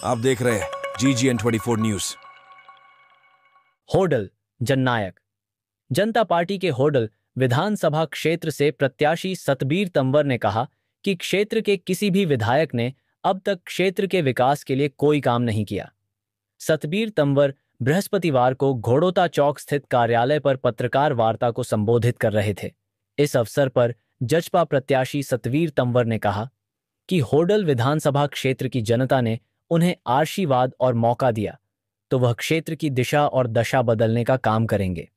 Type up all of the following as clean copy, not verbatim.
आप देख रहे हैं GGN24 न्यूज। होडल जननायक। जनता पार्टी के होडल विधानसभा क्षेत्र से प्रत्याशी सतबीर तंवर ने कहा कि क्षेत्र के किसी भी विधायक ने अब तक क्षेत्र के विकास के लिए कोई काम नहीं किया। सतबीर तंवर बृहस्पतिवार को घोड़ोता चौक स्थित कार्यालय पर पत्रकार वार्ता को संबोधित कर रहे थे। इस अवसर पर जसपा प्रत्याशी सतबीर तंवर ने कहा कि होडल विधानसभा क्षेत्र की जनता ने उन्हें आशीर्वाद और मौका दिया तो वह क्षेत्र की दिशा और दशा बदलने का काम करेंगे।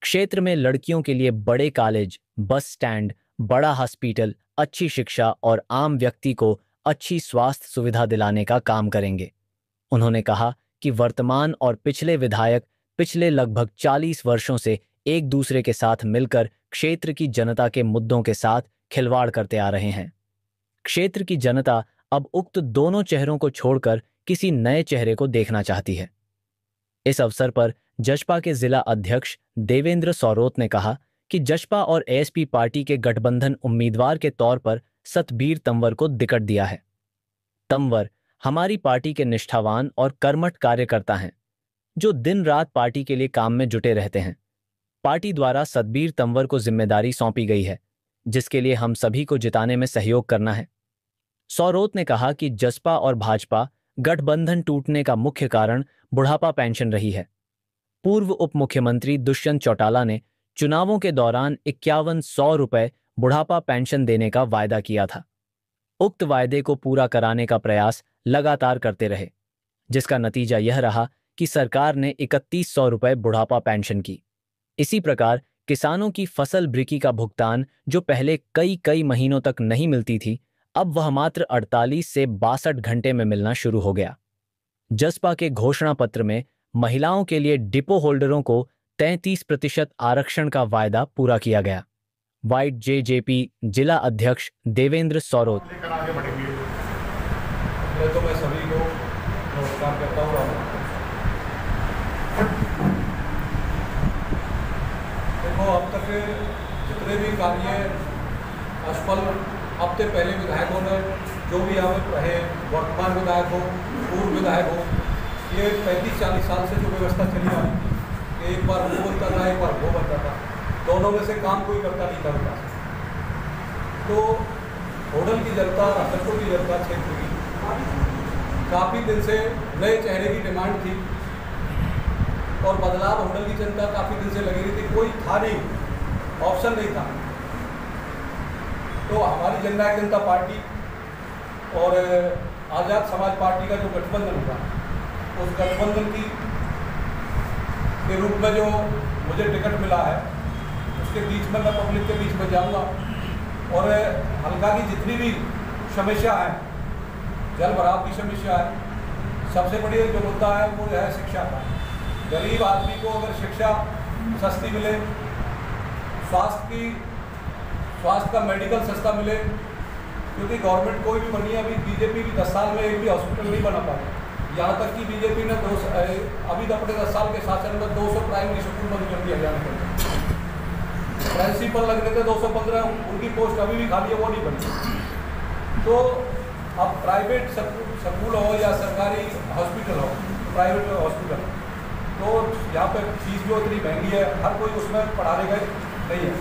क्षेत्र में लड़कियों के लिए बड़े कॉलेज, बस स्टैंड, बड़ा हॉस्पिटल, अच्छी शिक्षा और आम व्यक्ति को अच्छी स्वास्थ्य सुविधा दिलाने का काम करेंगे। उन्होंने कहा कि वर्तमान और पिछले विधायक पिछले लगभग 40 वर्षों से एक दूसरे के साथ मिलकर क्षेत्र की जनता के मुद्दों के साथ खिलवाड़ करते आ रहे हैं। क्षेत्र की जनता अब उक्त दोनों चेहरों को छोड़कर किसी नए चेहरे को देखना चाहती है। इस अवसर पर जसपा के जिला अध्यक्ष देवेंद्र सौरोत ने कहा कि जसपा और एएसपी पार्टी के गठबंधन उम्मीदवार के तौर पर सतबीर तंवर को टिकट दिया है। तंवर हमारी पार्टी के निष्ठावान और कर्मठ कार्यकर्ता हैं, जो दिन रात पार्टी के लिए काम में जुटे रहते हैं। पार्टी द्वारा सतबीर तंवर को जिम्मेदारी सौंपी गई है, जिसके लिए हम सभी को जिताने में सहयोग करना है। सौरोत ने कहा कि जसपा और भाजपा गठबंधन टूटने का मुख्य कारण बुढ़ापा पेंशन रही है। पूर्व उप मुख्यमंत्री दुष्यंत चौटाला ने चुनावों के दौरान 5100 रुपए बुढ़ापा पेंशन देने का वायदा किया था। उक्त वायदे को पूरा कराने का प्रयास लगातार करते रहे, जिसका नतीजा यह रहा कि सरकार ने 3100 रुपए बुढ़ापा पेंशन की। इसी प्रकार किसानों की फसल ब्रिकी का भुगतान, जो पहले कई महीनों तक नहीं मिलती थी, अब वह मात्र 48 से 62 घंटे में मिलना शुरू हो गया। जसपा के घोषणा पत्र में महिलाओं के लिए डिपो होल्डरों को 33% आरक्षण का वायदा पूरा किया गया। वाइट जेजेपी जिला अध्यक्ष देवेंद्र सौरोत। तो मैं सभी को नमस्कार करता हूँ। देखो, अब तक जितने भी कार्य असफल हफ्ते पहले विधायकों ने जो भी यहाँ रहे, वर्तमान विधायक हो, पूर्व विधायक हो, ये 35-40 साल से जो व्यवस्था चली आ रही है, एक बार वो बनता था, एक बार वो बनता था, दोनों में से काम कोई करता नहीं था विकास। तो होडल की जनता, रसलपुर की जनता क्षेत्र की काफ़ी दिन से नए चेहरे की डिमांड थी और बदलाव होडल की जनता काफ़ी दिन से लगी रही थी। कोई था नहीं, ऑप्शन नहीं था। तो हमारी जननायक जनता पार्टी और आज़ाद समाज पार्टी का जो गठबंधन था, उस गठबंधन के रूप में जो मुझे टिकट मिला है, उसके बीच में मैं पब्लिक के बीच में जाऊंगा और हल्का की जितनी भी समस्या है, जल भराव की समस्या है, सबसे बड़ी जो मुद्दा है वो है शिक्षा का। गरीब आदमी को अगर शिक्षा सस्ती मिले, स्वास्थ्य का मेडिकल सस्ता मिले, क्योंकि गवर्नमेंट कोई भी बनी है, अभी बीजेपी भी 10 साल में एक भी हॉस्पिटल नहीं बना पाई। यहाँ तक कि बीजेपी ने अभी तो अपने 10 साल के शासन में 200 प्राइमरी स्कूल बंद कर दिया जाने के। प्रिंसिपल लगने थे 215, उनकी पोस्ट अभी भी खाली है, वो नहीं बनी। तो अब प्राइवेट स्कूल हो या सरकारी हॉस्पिटल हो, प्राइवेट हॉस्पिटल, तो यहाँ पे फीस जो इतनी महंगी है, हर कोई उसमें पढ़ाने का नहीं है।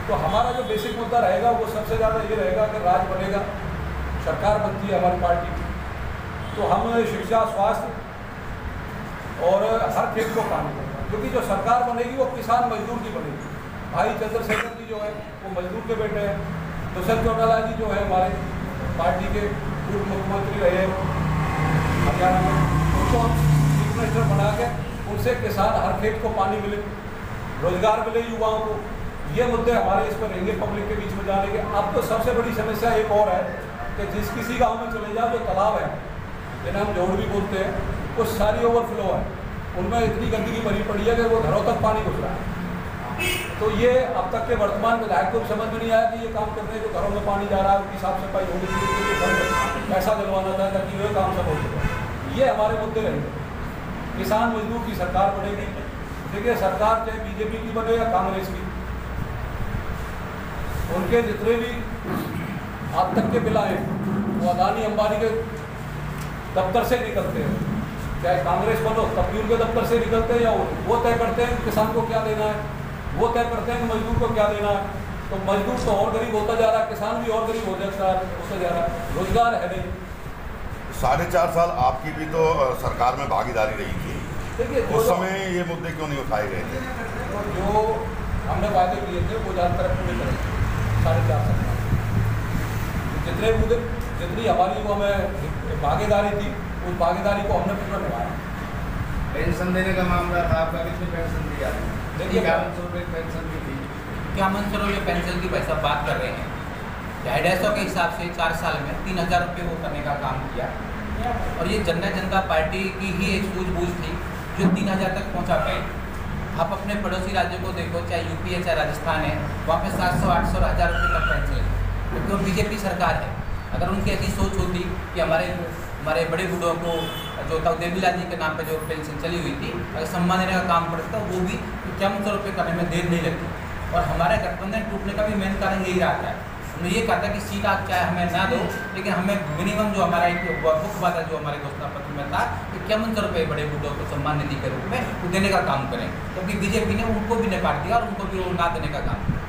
तो हमारा जो बेसिक मुद्दा रहेगा वो सबसे ज़्यादा ये रहेगा कि राज बनेगा, सरकार बनती है हमारी पार्टी की, तो हम शिक्षा, स्वास्थ्य और हर खेत को काम करेंगे। क्योंकि जो सरकार बनेगी वो किसान मजदूर की बनेगी। भाई चंद्रशेखर जी जो है वो मजदूर के बेटे हैं, दुष्यंत चौटाला जी जो है हमारे पार्टी के पूर्व मुख्यमंत्री रहे हरियाणा में, उनको हम चीफ मिनिस्टर बना के उनसे किसान हर खेत को पानी मिले, रोजगार मिले युवाओं को। ये मुद्दे हमारे इस पर रहेंगे पब्लिक के बीच में जाने के। अब तो सबसे बड़ी समस्या एक और है कि जिस किसी गांव में चले जाओ, जो तालाब है, जिन्हें हम जोड़ भी बोलते हैं, वो सारी ओवरफ्लो है, उनमें इतनी गंदगी भरी पड़ी है कि वो घरों तक पानी घुस रहा है। तो ये अब तक के वर्तमान विधायक को समझ में नहीं आया कि ये काम करने, जो घरों में पानी जा रहा है उनकी साफ सफाई होनी चाहिए, घर में पैसा दिलवाना था ताकि वो काम सब हो सके। ये हमारे मुद्दे रहेंगे। किसान मजदूर की सरकार बनेगी। देखिए, सरकार चाहे बीजेपी की बने या कांग्रेस की, उनके जितने भी आज तक के बिल आए वो अदानी अंबानी के दफ्तर से निकलते हैं, चाहे कांग्रेस बनो तब भी उनके दफ्तर से निकलते हैं, या वो तय करते हैं कि किसान को क्या देना है, वो तय करते हैं कि मजदूर को क्या देना है। तो मजदूर तो और गरीब होता जा रहा है, किसान भी और गरीब होता जा रहा है, रोजगार है नहीं। 4.5 साल आपकी भी तो सरकार में भागीदारी रही थी, देखिए उस समय ये मुद्दे क्यों नहीं उठाए गए थे? तो जो हमने वादे किए थे वो ज़्यादातर पूरे करें 4.5 साल जितने मुद्दे, जितनी हमारी वो हमें भागीदारी थी, उस भागीदारी को हमने पूरा निभाया। पेंशन देने का मामला था आपका, कितनी पेंशन दिया? देखिए 5100 रुपये पेंशन भी थी। 5100 रुपये पेंशन की पैसा बात कर रहे हैं। 250 के हिसाब से 4 साल में 3000 रुपये वो करने का काम किया, और ये जनता पार्टी की ही एक सूझबूझ थी जो 3000 तक पहुंचा पाई। आप अपने पड़ोसी राज्यों को देखो, चाहे यूपी है चाहे राजस्थान है, वहाँ पे 700, 800, 1000 रुपये तक पेंशन है, क्योंकि वो बीजेपी सरकार है। अगर उनकी ऐसी सोच होती कि हमारे बड़े बूढ़ों को जो देवीलाल जी के नाम पे जो पेंशन चली हुई थी, अगर सम्मान देने का काम पड़ता वो भी 5100 रुपये करने में देर नहीं लगती। और हमारा गठबंधन टूटने का भी मेन कारण यही रहा था। हमने ये कहा था कि सीट आप चाहे हमें ना दो, लेकिन हमें मिनिमम जो हमारा एक मुख्य वादा जो हमारे घोषणा पत्र में था कि 5100 रुपये बड़े बूढ़ों को सम्मान निधि के रूप में देने का काम करें, क्योंकि बीजेपी ने उनको भी नकार दिया और उनको भी वो ना देने का काम किया।